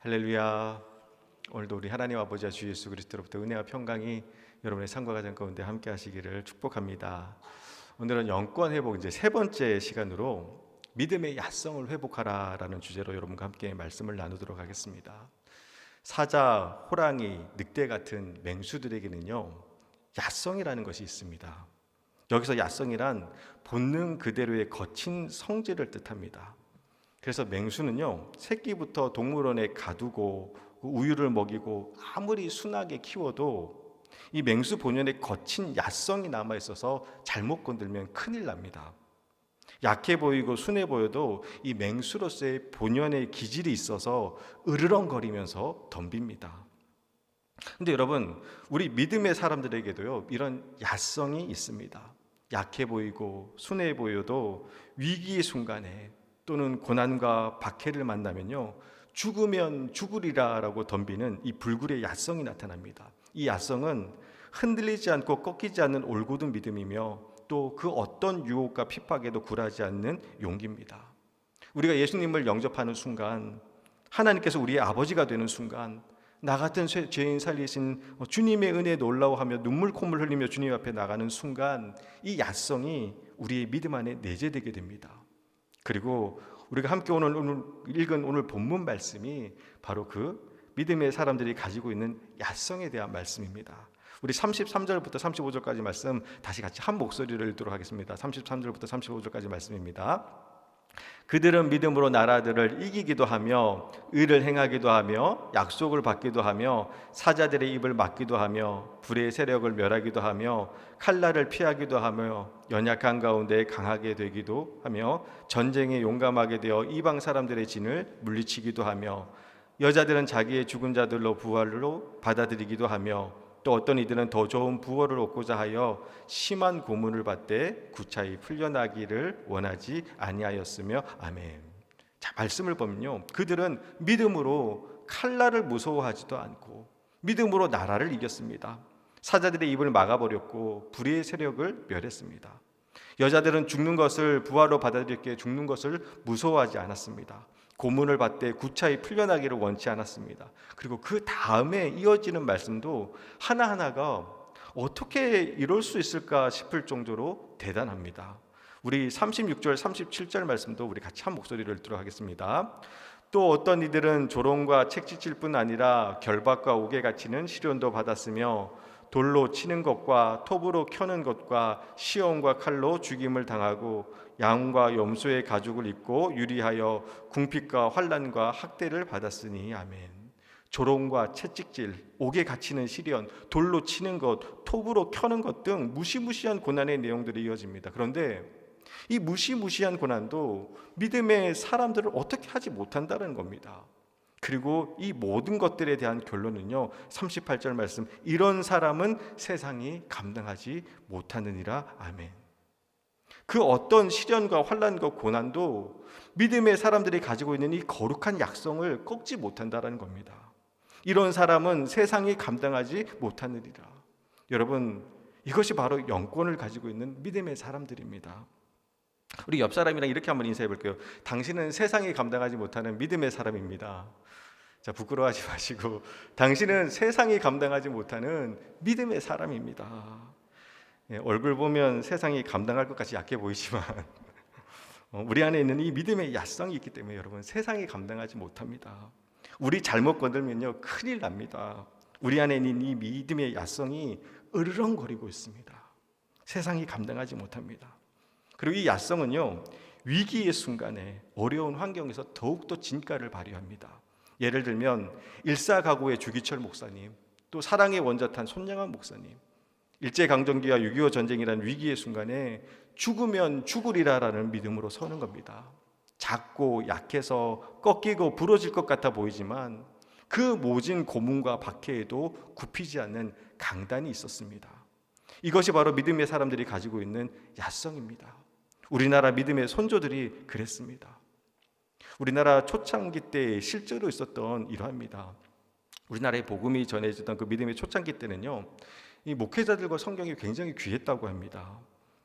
할렐루야. 오늘도 우리 하나님 아버지와 주 예수 그리스도로부터 은혜와 평강이 여러분의 삶과 가정 가운데 함께 하시기를 축복합니다. 오늘은 영권 회복 이제 세 번째 시간으로 믿음의 야성을 회복하라라는 주제로 여러분과 함께 말씀을 나누도록 하겠습니다. 사자, 호랑이, 늑대 같은 맹수들에게는요 야성이라는 것이 있습니다. 여기서 야성이란 본능 그대로의 거친 성질을 뜻합니다. 그래서 맹수는요 새끼부터 동물원에 가두고 우유를 먹이고 아무리 순하게 키워도 이 맹수 본연의 거친 야성이 남아있어서 잘못 건들면 큰일 납니다. 약해 보이고 순해 보여도 이 맹수로서의 본연의 기질이 있어서 으르렁거리면서 덤빕니다. 근데 여러분, 우리 믿음의 사람들에게도요 이런 야성이 있습니다. 약해 보이고 순해 보여도 위기의 순간에 또는 고난과 박해를 만나면요 죽으면 죽으리라라고 덤비는 이 불굴의 야성이 나타납니다. 이 야성은 흔들리지 않고 꺾이지 않는 올곧은 믿음이며 또 그 어떤 유혹과 핍박에도 굴하지 않는 용기입니다. 우리가 예수님을 영접하는 순간, 하나님께서 우리의 아버지가 되는 순간, 나 같은 죄인 살리신 주님의 은혜에 놀라워하며 눈물 콧물 흘리며 주님 앞에 나가는 순간 이 야성이 우리의 믿음 안에 내재되게 됩니다. 그리고 우리가 함께 오늘 읽은 오늘 본문 말씀이 바로 그 믿음의 사람들이 가지고 있는 야성에 대한 말씀입니다. 우리 33절부터 35절까지 말씀 다시 같이 한 목소리를 읽도록 하겠습니다. 33절부터 35절까지 말씀입니다. 그들은 믿음으로 나라들을 이기기도 하며 의를 행하기도 하며 약속을 받기도 하며 사자들의 입을 막기도 하며 불의 세력을 멸하기도 하며 칼날을 피하기도 하며 연약한 가운데 강하게 되기도 하며 전쟁에 용감하게 되어 이방 사람들의 진을 물리치기도 하며 여자들은 자기의 죽은 자들로 부활로 받아들이기도 하며 또 어떤 이들은 더 좋은 부활을 얻고자 하여 심한 고문을 받되 구차히 풀려나기를 원하지 아니하였으며 아멘. 자, 말씀을 보면요 그들은 믿음으로 칼날을 무서워하지도 않고 믿음으로 나라를 이겼습니다. 사자들의 입을 막아버렸고 불의의 세력을 멸했습니다. 여자들은 죽는 것을 부활로 받아들였기에 죽는 것을 무서워하지 않았습니다. 고문을 받되 구차히 풀려나기를 원치 않았습니다. 그리고 그 다음에 이어지는 말씀도 하나하나가 어떻게 이럴 수 있을까 싶을 정도로 대단합니다. 우리 36절 37절 말씀도 우리 같이 한 목소리를 읽도록 하겠습니다. 또 어떤 이들은 조롱과 채찍질 뿐 아니라 결박과 옥에 갇히는 시련도 받았으며 돌로 치는 것과 톱으로 켜는 것과 시험과 칼로 죽임을 당하고 양과 염소의 가죽을 입고 유리하여 궁핍과 환난과 학대를 받았으니 아멘. 조롱과 채찍질, 옥에 갇히는 시련, 돌로 치는 것, 톱으로 켜는 것 등 무시무시한 고난의 내용들이 이어집니다. 그런데 이 무시무시한 고난도 믿음의 사람들을 어떻게 하지 못한다는 겁니다. 그리고 이 모든 것들에 대한 결론은요 38절 말씀, 이런 사람은 세상이 감당하지 못하느니라 아멘. 그 어떤 시련과 환난과 고난도 믿음의 사람들이 가지고 있는 이 거룩한 약성을 꺾지 못한다는 겁니다. 이런 사람은 세상이 감당하지 못하느니라. 여러분, 이것이 바로 영권을 가지고 있는 믿음의 사람들입니다. 우리 옆 사람이랑 이렇게 한번 인사해 볼게요. 당신은 세상이 감당하지 못하는 믿음의 사람입니다. 자, 부끄러워하지 마시고 당신은 세상이 감당하지 못하는 믿음의 사람입니다. 얼굴 보면 세상이 감당할 것 같이 약해 보이지만 우리 안에 있는 이 믿음의 야성이 있기 때문에 여러분 세상이 감당하지 못합니다. 우리 잘못 건들면요 큰일 납니다. 우리 안에 있는 이 믿음의 야성이 으르렁거리고 있습니다. 세상이 감당하지 못합니다. 그리고 이 야성은요 위기의 순간에 어려운 환경에서 더욱더 진가를 발휘합니다. 예를 들면 일사가구의 주기철 목사님, 또 사랑의 원자탄 손양환 목사님, 일제강점기와 6.25 전쟁이라는 위기의 순간에 죽으면 죽으리라라는 믿음으로 서는 겁니다. 작고 약해서 꺾이고 부러질 것 같아 보이지만 그 모진 고문과 박해에도 굽히지 않는 강단이 있었습니다. 이것이 바로 믿음의 사람들이 가지고 있는 야성입니다. 우리나라 믿음의 선조들이 그랬습니다. 우리나라 초창기 때 실제로 있었던 일화입니다. 우리나라에 복음이 전해지던 그 믿음의 초창기 때는요 이 목회자들과 성경이 굉장히 귀했다고 합니다.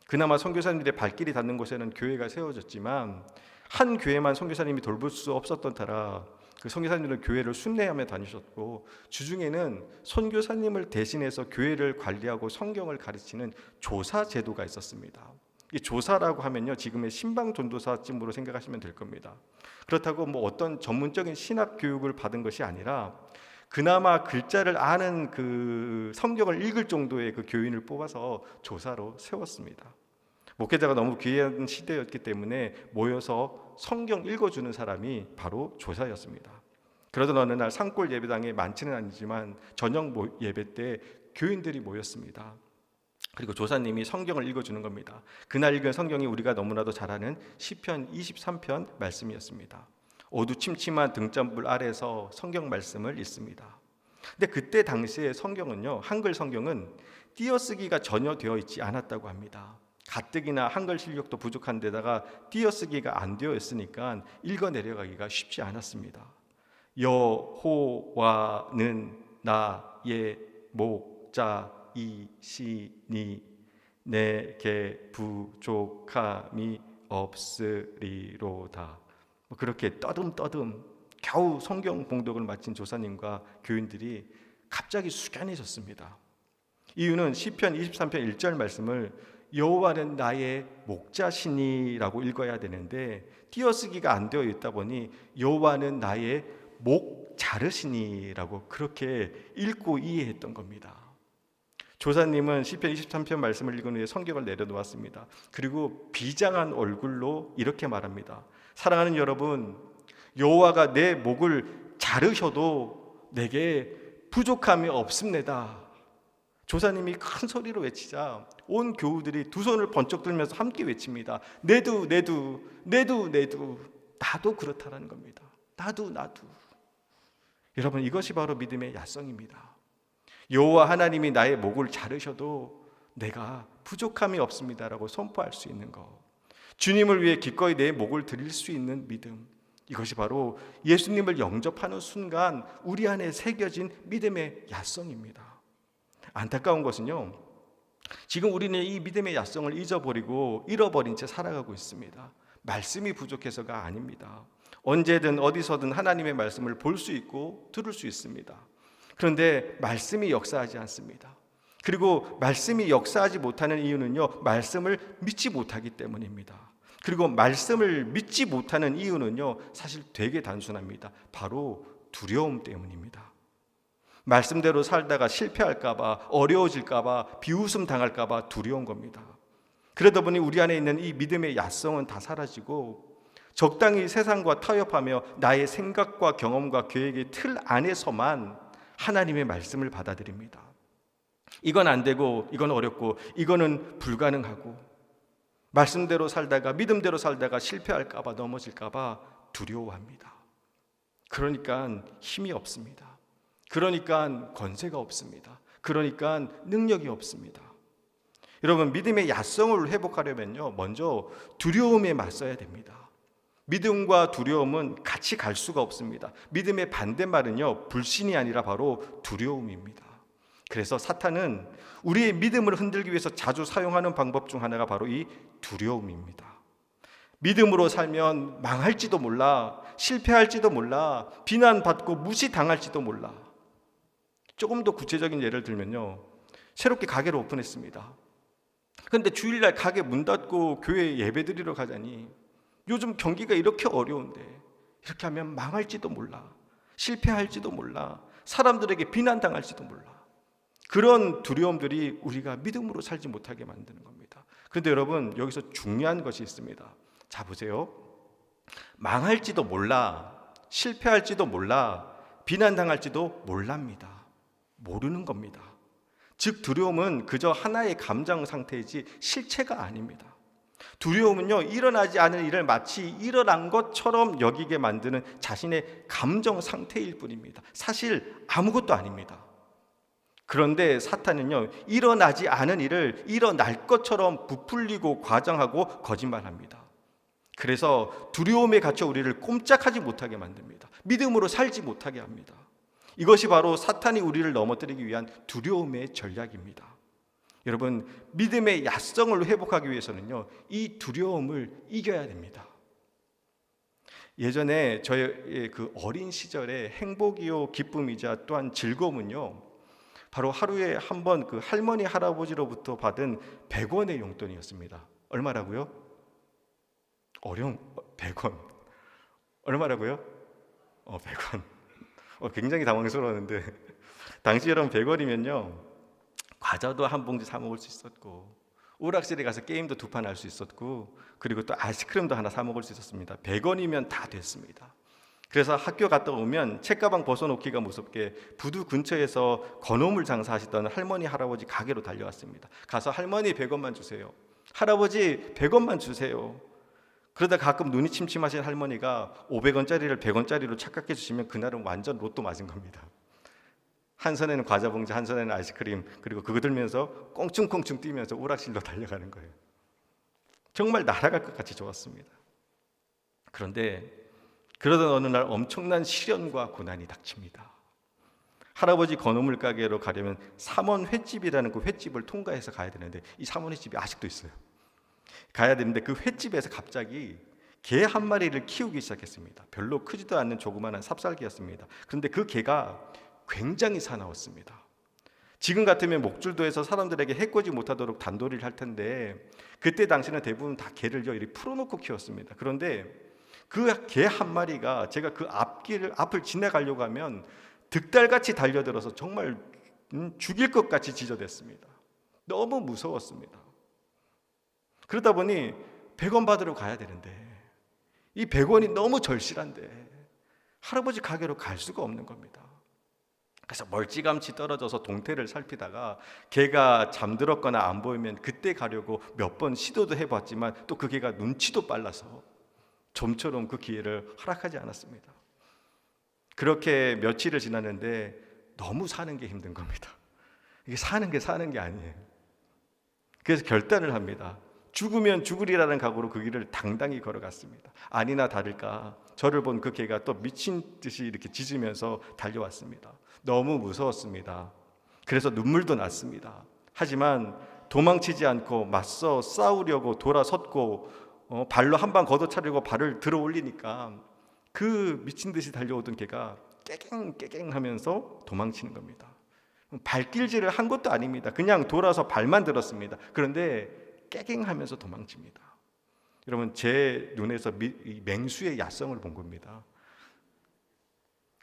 그나마 선교사님들의 발길이 닿는 곳에는 교회가 세워졌지만 한 교회만 선교사님이 돌볼 수 없었던 터라 그 선교사님들은 교회를 순례하며 다니셨고 주중에는 선교사님을 대신해서 교회를 관리하고 성경을 가르치는 조사 제도가 있었습니다. 이 조사라고 하면요, 지금의 신방 전도사쯤으로 생각하시면 될 겁니다. 그렇다고 뭐 어떤 전문적인 신학 교육을 받은 것이 아니라 그나마 글자를 아는 그 성경을 읽을 정도의 그 교인을 뽑아서 조사로 세웠습니다. 목회자가 너무 귀한 시대였기 때문에 모여서 성경 읽어주는 사람이 바로 조사였습니다. 그러던 어느 날 산골 예배당에 많지는 아니지만 저녁 예배 때 교인들이 모였습니다. 그리고 조사님이 성경을 읽어주는 겁니다. 그날 읽은 성경이 우리가 너무나도 잘 아는 시편 23편 말씀이었습니다. 어두침침한 등잔불 아래서 성경 말씀을 읽습니다. 근데 그때 당시에 성경은요, 한글 성경은 띄어쓰기가 전혀 되어 있지 않았다고 합니다. 가뜩이나 한글 실력도 부족한 데다가 띄어쓰기가 안 되어 있으니까 읽어 내려가기가 쉽지 않았습니다. 여호와는 나의 목자이시니 내게 부족함이 없으리로다. 그렇게 떠듬떠듬 겨우 성경 봉독을 마친 조사님과 교인들이 갑자기 숙연해졌습니다. 이유는 시편 23편 1절 말씀을 여호와는 나의 목자시니라고 읽어야 되는데 띄어쓰기가 안 되어 있다 보니 여호와는 나의 목 자르시니라고 그렇게 읽고 이해했던 겁니다. 조사님은 시편 23편 말씀을 읽은 후에 성경을 내려놓았습니다. 그리고 비장한 얼굴로 이렇게 말합니다. 사랑하는 여러분, 여호와가 내 목을 자르셔도 내게 부족함이 없습니다. 조사님이 큰 소리로 외치자 온 교우들이 두 손을 번쩍 들면서 함께 외칩니다. 내도 나도 그렇다라는 겁니다. 나도. 여러분, 이것이 바로 믿음의 야성입니다. 여호와 하나님이 나의 목을 자르셔도 내가 부족함이 없습니다라고 선포할 수 있는 것, 주님을 위해 기꺼이 내 목을 드릴 수 있는 믿음, 이것이 바로 예수님을 영접하는 순간 우리 안에 새겨진 믿음의 야성입니다. 안타까운 것은요, 지금 우리는 이 믿음의 야성을 잊어버리고 잃어버린 채 살아가고 있습니다. 말씀이 부족해서가 아닙니다. 언제든 어디서든 하나님의 말씀을 볼 수 있고 들을 수 있습니다. 그런데 말씀이 역사하지 않습니다. 그리고 말씀이 역사하지 못하는 이유는요, 말씀을 믿지 못하기 때문입니다. 그리고 말씀을 믿지 못하는 이유는요, 사실 되게 단순합니다. 바로 두려움 때문입니다. 말씀대로 살다가 실패할까봐, 어려워질까봐, 비웃음 당할까봐 두려운 겁니다. 그러다 보니 우리 안에 있는 이 믿음의 야성은 다 사라지고 적당히 세상과 타협하며 나의 생각과 경험과 계획의 틀 안에서만 하나님의 말씀을 받아들입니다. 이건 안 되고, 이건 어렵고, 이거는 불가능하고, 말씀대로 살다가, 믿음대로 살다가 실패할까봐, 넘어질까봐 두려워합니다. 그러니까 힘이 없습니다. 그러니까 권세가 없습니다. 그러니까 능력이 없습니다. 여러분, 믿음의 야성을 회복하려면요, 먼저 두려움에 맞서야 됩니다. 믿음과 두려움은 같이 갈 수가 없습니다. 믿음의 반대말은요, 불신이 아니라 바로 두려움입니다. 그래서 사탄은 우리의 믿음을 흔들기 위해서 자주 사용하는 방법 중 하나가 바로 이 두려움입니다. 믿음으로 살면 망할지도 몰라, 실패할지도 몰라, 비난받고 무시당할지도 몰라. 조금 더 구체적인 예를 들면요, 새롭게 가게를 오픈했습니다. 그런데 주일날 가게 문 닫고 교회 예배드리러 가자니 요즘 경기가 이렇게 어려운데 이렇게 하면 망할지도 몰라, 실패할지도 몰라, 사람들에게 비난당할지도 몰라. 그런 두려움들이 우리가 믿음으로 살지 못하게 만드는 겁니다. 그런데 여러분, 여기서 중요한 것이 있습니다. 자, 보세요. 망할지도 몰라, 실패할지도 몰라, 비난당할지도 몰랍니다. 모르는 겁니다. 즉 두려움은 그저 하나의 감정 상태이지 실체가 아닙니다. 두려움은요, 일어나지 않은 일을 마치 일어난 것처럼 여기게 만드는 자신의 감정 상태일 뿐입니다. 사실 아무것도 아닙니다. 그런데 사탄은요, 일어나지 않은 일을 일어날 것처럼 부풀리고 과장하고 거짓말합니다. 그래서 두려움에 갇혀 우리를 꼼짝하지 못하게 만듭니다. 믿음으로 살지 못하게 합니다. 이것이 바로 사탄이 우리를 넘어뜨리기 위한 두려움의 전략입니다. 여러분, 믿음의 야성을 회복하기 위해서는요, 이 두려움을 이겨야 됩니다. 예전에 저의 그 어린 시절의 행복이요 기쁨이자 또한 즐거움은요, 바로 하루에 한 번 그 할머니 할아버지로부터 받은 100원의 용돈이었습니다. 얼마라고요? 100원. 얼마라고요? 100원. 굉장히 당황스러웠는데 당시 여러분 100원이면요 과자도 한 봉지 사 먹을 수 있었고, 오락실에 가서 게임도 2판 할 수 있었고, 그리고 또 아이스크림도 하나 사 먹을 수 있었습니다. 100원이면 다 됐습니다. 그래서 학교 갔다 오면 책가방 벗어놓기가 무섭게 부두 근처에서 건어물 장사하시던 할머니 할아버지 가게로 달려왔습니다. 가서 할머니 100원만 주세요, 할아버지 100원만 주세요. 그러다 가끔 눈이 침침하신 할머니가 500원짜리를 100원짜리로 착각해 주시면 그날은 완전 로또 맞은 겁니다. 한 손에는 과자 봉지, 한 손에는 아이스크림, 그리고 그거 들면서 꽁충꽁충 뛰면서 오락실로 달려가는 거예요. 정말 날아갈 것 같이 좋았습니다. 그런데 그러던 어느 날 엄청난 시련과 고난이 닥칩니다. 할아버지 건어물 가게로 가려면 삼원 횟집이라는 그 횟집을 통과해서 가야 되는데, 이 삼원 횟집이 아직도 있어요. 가야 되는데 그 횟집에서 갑자기 개 한 마리를 키우기 시작했습니다. 별로 크지도 않는 조그마한 삽살개였습니다. 그런데 그 개가 굉장히 사나웠습니다. 지금 같으면 목줄도에서 사람들에게 해코지 못하도록 단도리를 할 텐데, 그때 당시는 대부분 다 개를 이렇게 풀어놓고 키웠습니다. 그런데 그 개 한 마리가 제가 그 앞을 지나가려고 하면 득달같이 달려들어서 정말 죽일 것 같이 짖어댔습니다. 너무 무서웠습니다. 그러다 보니 100원 받으러 가야 되는데 이 100원이 너무 절실한데 할아버지 가게로 갈 수가 없는 겁니다. 그래서 멀찌감치 떨어져서 동태를 살피다가 개가 잠들었거나 안 보이면 그때 가려고 몇 번 시도도 해봤지만 또 그 개가 눈치도 빨라서 좀처럼 그 기회를 허락하지 않았습니다. 그렇게 며칠을 지났는데 너무 사는 게 힘든 겁니다. 이게 사는 게 아니에요. 그래서 결단을 합니다. 죽으면 죽으리라는 각오로 그 길을 당당히 걸어갔습니다. 아니나 다를까 저를 본 그 개가 또 미친 듯이 이렇게 짖으면서 달려왔습니다. 너무 무서웠습니다. 그래서 눈물도 났습니다. 하지만 도망치지 않고 맞서 싸우려고 돌아섰고 발로 한 방 걷어차려고 발을 들어 올리니까 그 미친 듯이 달려오던 개가 깨갱깨갱 하면서 도망치는 겁니다. 발길질을 한 것도 아닙니다. 그냥 돌아서 발만 들었습니다. 그런데 깨갱하면서 도망칩니다. 여러분, 제 눈에서 맹수의 야성을 본 겁니다.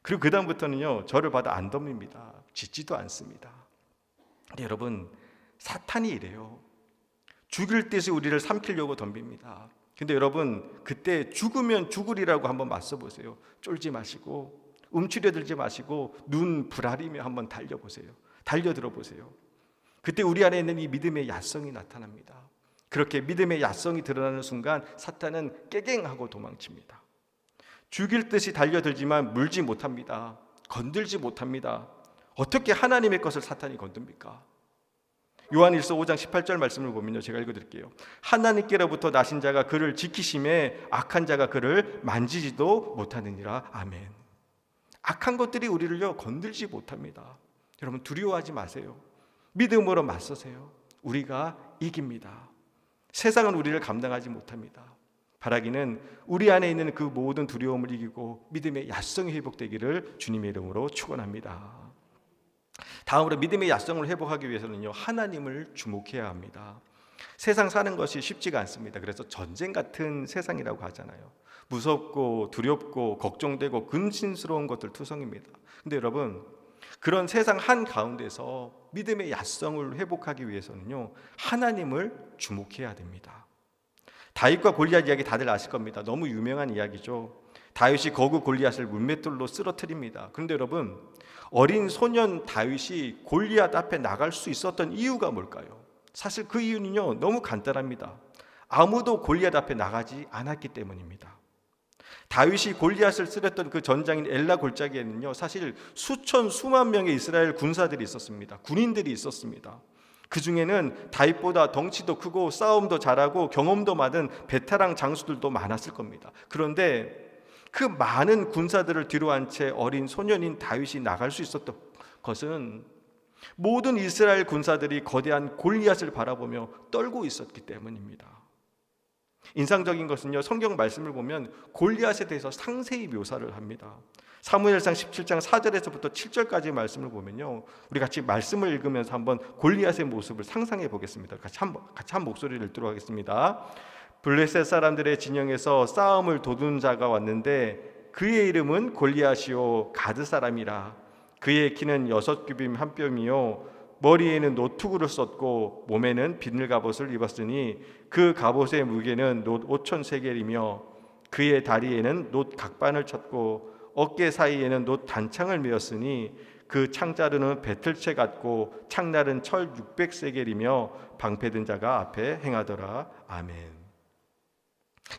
그리고 그 다음부터는요 저를 받아 안 덤립니다. 짖지도 않습니다. 근데 여러분, 사탄이 이래요. 죽일 듯이 우리를 삼키려고 덤빕니다. 근데 여러분, 그때 죽으면 죽으리라고 한번 맞서 보세요. 쫄지 마시고 움츠려들지 마시고 눈 부라리며 한번 달려보세요. 달려들어 보세요. 그때 우리 안에 있는 이 믿음의 야성이 나타납니다. 그렇게 믿음의 야성이 드러나는 순간 사탄은 깨갱하고 도망칩니다. 죽일 듯이 달려들지만 물지 못합니다. 건들지 못합니다. 어떻게 하나님의 것을 사탄이 건듭니까? 요한일서 5장 18절 말씀을 보면요, 제가 읽어드릴게요. 하나님께로부터 나신 자가 그를 지키심에 악한 자가 그를 만지지도 못하느니라. 아멘. 악한 것들이 우리를요 건들지 못합니다. 여러분, 두려워하지 마세요. 믿음으로 맞서세요. 우리가 이깁니다. 세상은 우리를 감당하지 못합니다. 바라기는 우리 안에 있는 그 모든 두려움을 이기고 믿음의 야성이 회복되기를 주님의 이름으로 축원합니다. 다음으로 믿음의 야성을 회복하기 위해서는요 하나님을 주목해야 합니다. 세상 사는 것이 쉽지가 않습니다. 그래서 전쟁 같은 세상이라고 하잖아요. 무섭고 두렵고 걱정되고 근심스러운 것들 투성입니다. 근데 여러분, 그런 세상 한가운데서 믿음의 야성을 회복하기 위해서는요 하나님을 주목해야 됩니다. 다윗과 골리앗 이야기 다들 아실 겁니다. 너무 유명한 이야기죠. 다윗이 거구 골리앗을 물맷돌로 쓰러뜨립니다. 그런데 여러분, 어린 소년 다윗이 골리앗 앞에 나갈 수 있었던 이유가 뭘까요? 사실 그 이유는요 너무 간단합니다. 아무도 골리앗 앞에 나가지 않았기 때문입니다. 다윗이 골리앗을 쓰렸던 그 전장인 엘라 골짜기에는요 사실 수천 수만 명의 이스라엘 군사들이 있었습니다. 군인들이 있었습니다. 그 중에는 다윗보다 덩치도 크고 싸움도 잘하고 경험도 많은 베테랑 장수들도 많았을 겁니다. 그런데 그 많은 군사들을 뒤로한 채 어린 소년인 다윗이 나갈 수 있었던 것은 모든 이스라엘 군사들이 거대한 골리앗을 바라보며 떨고 있었기 때문입니다. 인상적인 것은요, 성경 말씀을 보면 골리앗에 대해서 상세히 묘사를 합니다. 사무엘상 17장 4절에서부터 7절까지의 말씀을 보면요, 우리 같이 말씀을 읽으면서 한번 골리앗의 모습을 상상해 보겠습니다. 같이 한 목소리를 읽도록 하겠습니다. 블레셋 사람들의 진영에서 싸움을 도둔 자가 왔는데 그의 이름은 골리앗이요 가드 사람이라. 그의 키는 6규빗 한 뼘이요 머리에는 노투구를 썼고 몸에는 비늘 갑옷을 입었으니 그 갑옷의 무게는 놋 5천 세겔이며 그의 다리에는 놋 각반을 쳤고 어깨 사이에는 놋 단창을 메었으니 그 창자루는 배틀채 같고 창날은 철 600세겔이며 방패든 자가 앞에 행하더라. 아멘.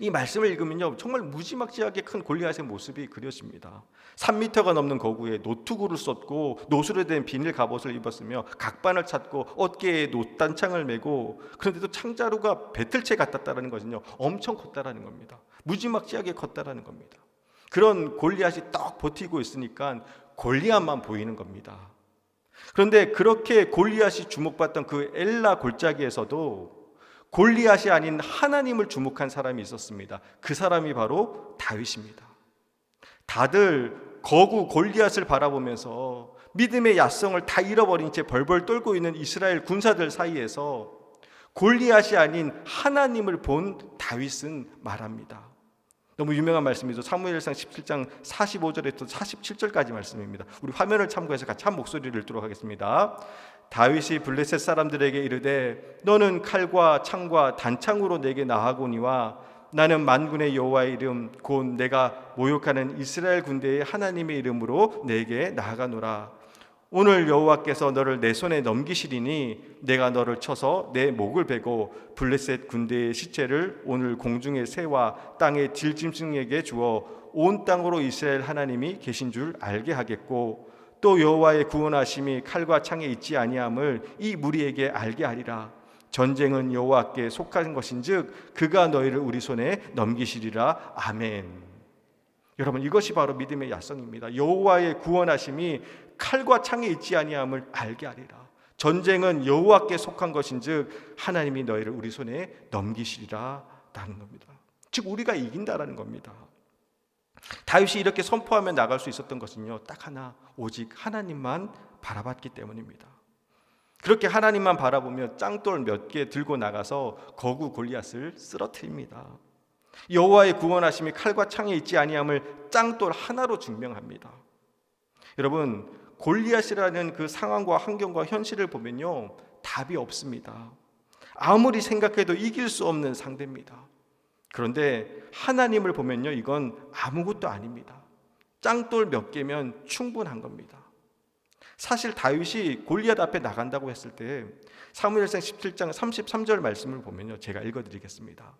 이 말씀을 읽으면요, 정말 무지막지하게 큰 골리앗의 모습이 그려집니다. 3m가 넘는 거구에 노투구를 썼고 노수로 된 비닐 갑옷을 입었으며 각반을 찼고 어깨에 놋단창을 메고, 그런데도 창자루가 배틀채 같았다라는 것은요, 엄청 컸다라는 겁니다. 무지막지하게 컸다라는 겁니다. 그런 골리앗이 딱 버티고 있으니까 골리앗만 보이는 겁니다. 그런데 그렇게 골리앗이 주목받던 그 엘라 골짜기에서도 골리앗이 아닌 하나님을 주목한 사람이 있었습니다. 그 사람이 바로 다윗입니다. 다들 거구 골리앗을 바라보면서 믿음의 야성을 다 잃어버린 채 벌벌 떨고 있는 이스라엘 군사들 사이에서 골리앗이 아닌 하나님을 본 다윗은 말합니다. 너무 유명한 말씀이죠. 사무엘상 17장 45절에서 47절까지 말씀입니다. 우리 화면을 참고해서 같이 한 목소리를 읽도록 하겠습니다. 다윗이 블레셋 사람들에게 이르되 너는 칼과 창과 단창으로 내게 나아오니와 나는 만군의 여호와의 이름 곧 내가 모욕하는 이스라엘 군대의 하나님의 이름으로 내게 나아가노라. 오늘 여호와께서 너를 내 손에 넘기시리니 내가 너를 쳐서 내 목을 베고 블레셋 군대의 시체를 오늘 공중의 새와 땅의 들짐승에게 주어 온 땅으로 이스라엘 하나님이 계신 줄 알게 하겠고 또 여호와의 구원하심이 칼과 창에 있지 아니함을 이 무리에게 알게 하리라. 전쟁은 여호와께 속한 것인즉 그가 너희를 우리 손에 넘기시리라. 아멘. 여러분, 이것이 바로 믿음의 야성입니다. 여호와의 구원하심이 칼과 창에 있지 아니함을 알게 하리라. 전쟁은 여호와께 속한 것인즉 하나님이 너희를 우리 손에 넘기시리라 라는 겁니다. 즉 우리가 이긴다라는 겁니다. 다윗이 이렇게 선포하며 나갈 수 있었던 것은요, 딱 하나, 오직 하나님만 바라봤기 때문입니다. 그렇게 하나님만 바라보며 짱돌 몇 개 들고 나가서 거구 골리앗을 쓰러뜨립니다. 여호와의 구원하심이 칼과 창에 있지 아니함을 짱돌 하나로 증명합니다. 여러분, 골리앗이라는 그 상황과 환경과 현실을 보면요, 답이 없습니다. 아무리 생각해도 이길 수 없는 상대입니다. 그런데 하나님을 보면요, 이건 아무것도 아닙니다. 짱돌 몇 개면 충분한 겁니다. 사실 다윗이 골리앗 앞에 나간다고 했을 때 사무엘상 17장 33절 말씀을 보면요, 제가 읽어드리겠습니다.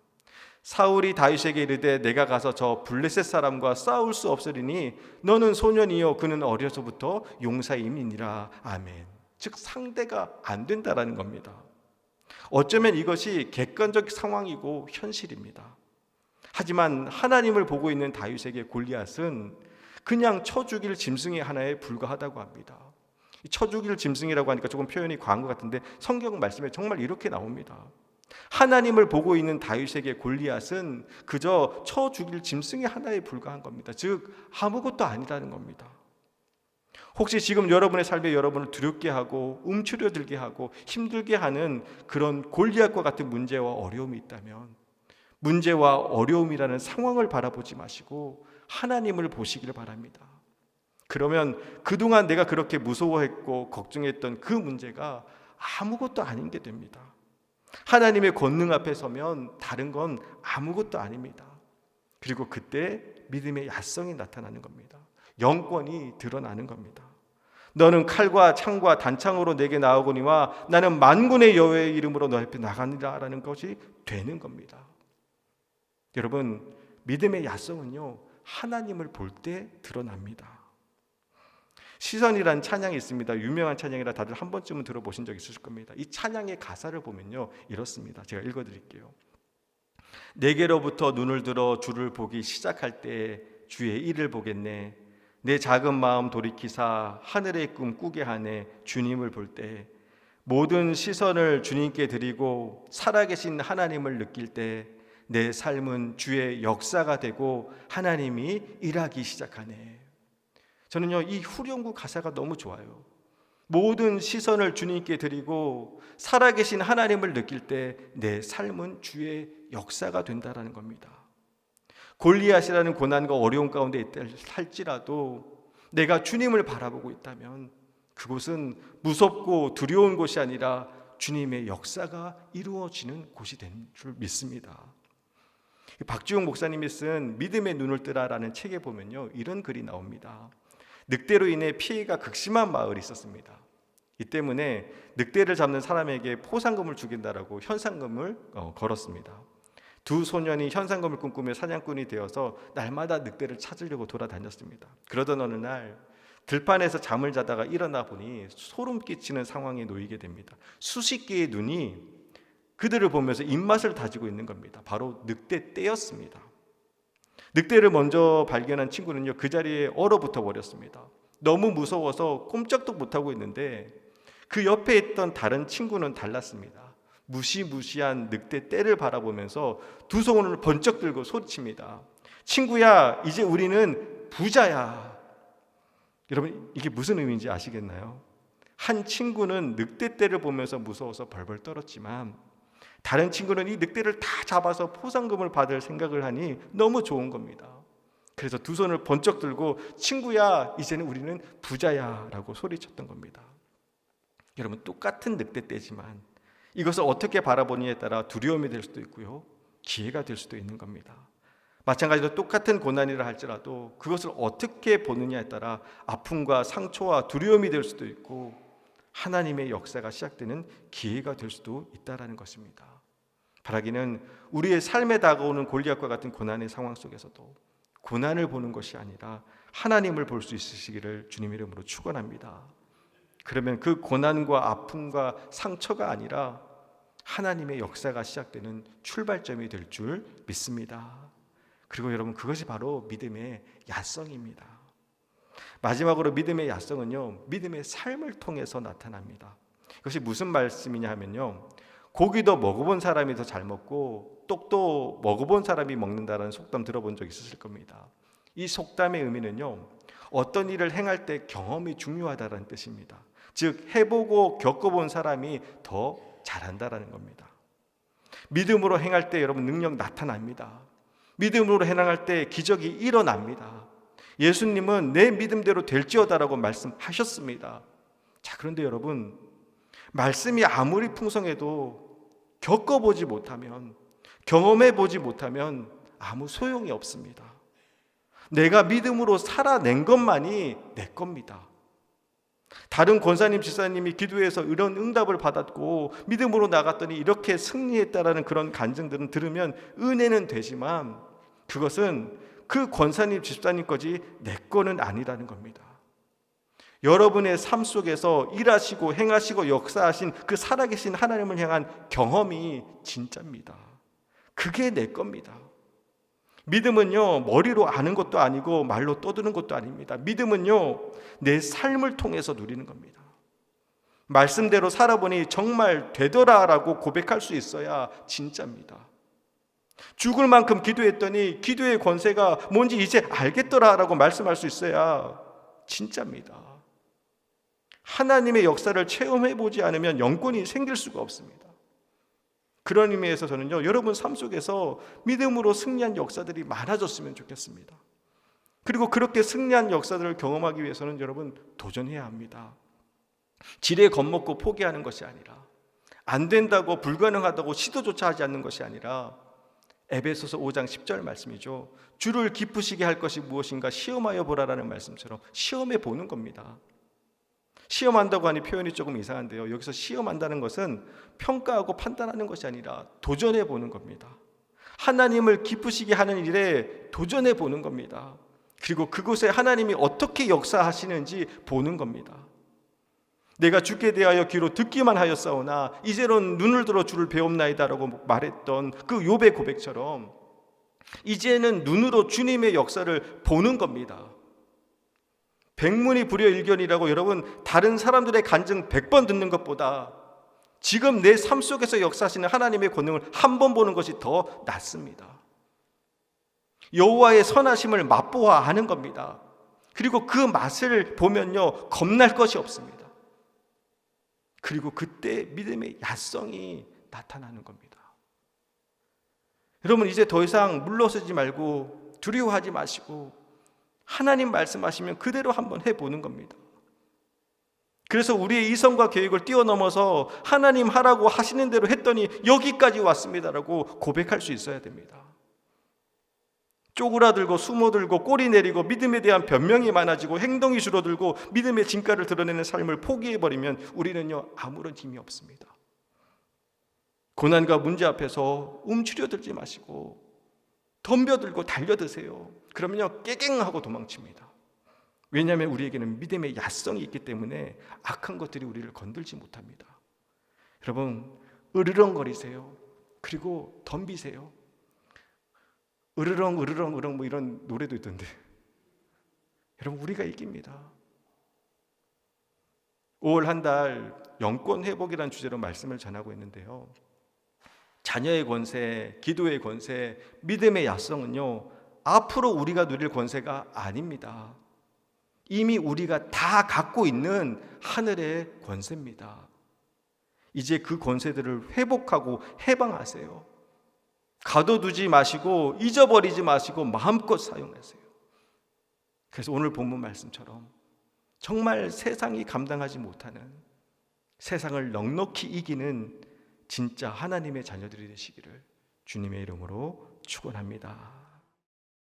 사울이 다윗에게 이르되 내가 가서 저 블레셋 사람과 싸울 수 없으리니 너는 소년이요 그는 어려서부터 용사임이니라. 아멘. 즉 상대가 안 된다라는 겁니다. 어쩌면 이것이 객관적 상황이고 현실입니다. 하지만 하나님을 보고 있는 다윗에게 골리앗은 그냥 쳐 죽일 짐승의 하나에 불과하다고 합니다. 쳐 죽일 짐승이라고 하니까 조금 표현이 과한 것 같은데 성경 말씀에 정말 이렇게 나옵니다. 하나님을 보고 있는 다윗에게 골리앗은 그저 쳐 죽일 짐승의 하나에 불과한 겁니다. 즉 아무것도 아니라는 겁니다. 혹시 지금 여러분의 삶에 여러분을 두렵게 하고 움츠려들게 하고 힘들게 하는 그런 골리앗과 같은 문제와 어려움이 있다면 문제와 어려움이라는 상황을 바라보지 마시고 하나님을 보시기를 바랍니다. 그러면 그동안 내가 그렇게 무서워했고 걱정했던 그 문제가 아무것도 아닌 게 됩니다. 하나님의 권능 앞에 서면 다른 건 아무것도 아닙니다. 그리고 그때 믿음의 야성이 나타나는 겁니다. 영권이 드러나는 겁니다. 너는 칼과 창과 단창으로 내게 나오거니와 나는 만군의 여호와의 이름으로 너 앞에 나가니라 라는 것이 되는 겁니다. 여러분, 믿음의 야성은요, 하나님을 볼 때 드러납니다. 시선이란 찬양이 있습니다. 유명한 찬양이라 다들 한 번쯤은 들어보신 적 있으실 겁니다. 이 찬양의 가사를 보면요, 이렇습니다. 제가 읽어드릴게요. 내게로부터 눈을 들어 주를 보기 시작할 때 주의 일을 보겠네. 내 작은 마음 돌이키사 하늘의 꿈 꾸게 하네. 주님을 볼 때 모든 시선을 주님께 드리고 살아계신 하나님을 느낄 때 내 삶은 주의 역사가 되고 하나님이 일하기 시작하네. 저는요, 이 후렴구 가사가 너무 좋아요. 모든 시선을 주님께 드리고 살아계신 하나님을 느낄 때 내 삶은 주의 역사가 된다라는 겁니다. 골리앗이라는 고난과 어려움 가운데 있다 할지라도 내가 주님을 바라보고 있다면 그곳은 무섭고 두려운 곳이 아니라 주님의 역사가 이루어지는 곳이 된 줄 믿습니다. 박지용 목사님이 쓴 믿음의 눈을 뜨라라는 책에 보면요, 이런 글이 나옵니다. 늑대로 인해 피해가 극심한 마을이 있었습니다. 이 때문에 늑대를 잡는 사람에게 포상금을 주긴다라고 현상금을 걸었습니다. 두 소년이 현상금을 꿈꾸며 사냥꾼이 되어서 날마다 늑대를 찾으려고 돌아다녔습니다. 그러던 어느 날 들판에서 잠을 자다가 일어나 보니 소름 끼치는 상황에 놓이게 됩니다. 수십 개의 눈이 그들을 보면서 입맛을 다지고 있는 겁니다. 바로 늑대 떼였습니다. 늑대를 먼저 발견한 친구는요, 그 자리에 얼어붙어 버렸습니다. 너무 무서워서 꼼짝도 못하고 있는데 그 옆에 있던 다른 친구는 달랐습니다. 무시무시한 늑대 떼를 바라보면서 두 손을 번쩍 들고 소리칩니다. 친구야, 이제 우리는 부자야. 여러분, 이게 무슨 의미인지 아시겠나요? 한 친구는 늑대 떼를 보면서 무서워서 벌벌 떨었지만 다른 친구는 이 늑대를 다 잡아서 포상금을 받을 생각을 하니 너무 좋은 겁니다. 그래서 두 손을 번쩍 들고 친구야, 이제는 우리는 부자야 라고 소리쳤던 겁니다. 여러분, 똑같은 늑대 떼지만 이것을 어떻게 바라보느냐에 따라 두려움이 될 수도 있고요, 기회가 될 수도 있는 겁니다. 마찬가지로 똑같은 고난이라 할지라도 그것을 어떻게 보느냐에 따라 아픔과 상처와 두려움이 될 수도 있고 하나님의 역사가 시작되는 기회가 될 수도 있다는 것입니다. 바라기는 우리의 삶에 다가오는 골리앗과 같은 고난의 상황 속에서도 고난을 보는 것이 아니라 하나님을 볼 수 있으시기를 주님 이름으로 축원합니다. 그러면 그 고난과 아픔과 상처가 아니라 하나님의 역사가 시작되는 출발점이 될 줄 믿습니다. 그리고 여러분, 그것이 바로 믿음의 야성입니다. 마지막으로 믿음의 야성은요, 믿음의 삶을 통해서 나타납니다. 이것이 무슨 말씀이냐 하면요, 고기도 먹어본 사람이 더 잘 먹고 떡도 먹어본 사람이 먹는다는 속담 들어본 적 있으실 겁니다. 이 속담의 의미는요, 어떤 일을 행할 때 경험이 중요하다는 뜻입니다. 즉, 해보고 겪어본 사람이 더 잘한다라는 겁니다. 믿음으로 행할 때 여러분, 능력 나타납니다. 믿음으로 행할 때 기적이 일어납니다. 예수님은 내 믿음대로 될지어다라고 말씀하셨습니다. 자, 그런데 여러분, 말씀이 아무리 풍성해도 겪어보지 못하면, 경험해보지 못하면 아무 소용이 없습니다. 내가 믿음으로 살아낸 것만이 내 겁니다. 다른 권사님, 집사님이 기도해서 이런 응답을 받았고 믿음으로 나갔더니 이렇게 승리했다라는 그런 간증들은 들으면 은혜는 되지만 그것은 그 권사님, 집사님 거지 내 거는 아니라는 겁니다. 여러분의 삶 속에서 일하시고 행하시고 역사하신 그 살아계신 하나님을 향한 경험이 진짜입니다. 그게 내 겁니다. 믿음은요, 머리로 아는 것도 아니고 말로 떠드는 것도 아닙니다. 믿음은요, 내 삶을 통해서 누리는 겁니다. 말씀대로 살아보니 정말 되더라라고 고백할 수 있어야 진짜입니다. 죽을 만큼 기도했더니 기도의 권세가 뭔지 이제 알겠더라라고 말씀할 수 있어야 진짜입니다. 하나님의 역사를 체험해보지 않으면 영권이 생길 수가 없습니다. 그런 의미에서 저는요, 여러분 삶 속에서 믿음으로 승리한 역사들이 많아졌으면 좋겠습니다. 그리고 그렇게 승리한 역사들을 경험하기 위해서는 여러분 도전해야 합니다. 지레 겁먹고 포기하는 것이 아니라, 안 된다고 불가능하다고 시도조차 하지 않는 것이 아니라, 에베소서 5장 10절 말씀이죠. 주를 기쁘시게 할 것이 무엇인가 시험하여 보라라는 말씀처럼 시험해 보는 겁니다. 시험한다고 하니 표현이 조금 이상한데요, 여기서 시험한다는 것은 평가하고 판단하는 것이 아니라 도전해 보는 겁니다. 하나님을 기쁘시게 하는 일에 도전해 보는 겁니다. 그리고 그곳에 하나님이 어떻게 역사하시는지 보는 겁니다. 내가 주께 대하여 귀로 듣기만 하였사오나 이제는 눈을 들어 주를 배움나이다라고 말했던 그 욥의 고백처럼 이제는 눈으로 주님의 역사를 보는 겁니다. 백문이 불여일견이라고 여러분 다른 사람들의 간증 100번 듣는 것보다 지금 내 삶 속에서 역사하시는 하나님의 권능을 한 번 보는 것이 더 낫습니다. 여호와의 선하심을 맛보아 아는 겁니다. 그리고 그 맛을 보면요, 겁날 것이 없습니다. 그리고 그때 믿음의 야성이 나타나는 겁니다. 여러분, 이제 더 이상 물러서지 말고 두려워하지 마시고 하나님 말씀하시면 그대로 한번 해보는 겁니다. 그래서 우리의 이성과 계획을 뛰어넘어서 하나님 하라고 하시는 대로 했더니 여기까지 왔습니다라고 고백할 수 있어야 됩니다. 쪼그라들고 숨어들고 꼬리 내리고 믿음에 대한 변명이 많아지고 행동이 줄어들고 믿음의 진가를 드러내는 삶을 포기해버리면 우리는요, 아무런 힘이 없습니다. 고난과 문제 앞에서 움츠려들지 마시고 덤벼들고 달려드세요. 그러면요, 깨갱하고 도망칩니다. 왜냐하면 우리에게는 믿음의 야성이 있기 때문에 악한 것들이 우리를 건들지 못합니다. 여러분, 으르렁거리세요. 그리고 덤비세요. 으르렁 으르렁 으르렁 뭐 이런 노래도 있던데, 여러분, 우리가 이깁니다. 5월 한 달 영권 회복이라는 주제로 말씀을 전하고 있는데요, 자녀의 권세, 기도의 권세, 믿음의 야성은요, 앞으로 우리가 누릴 권세가 아닙니다. 이미 우리가 다 갖고 있는 하늘의 권세입니다. 이제 그 권세들을 회복하고 해방하세요. 가둬두지 마시고 잊어버리지 마시고 마음껏 사용하세요. 그래서 오늘 본문 말씀처럼 정말 세상이 감당하지 못하는, 세상을 넉넉히 이기는 진짜 하나님의 자녀들이 되시기를 주님의 이름으로 축원합니다.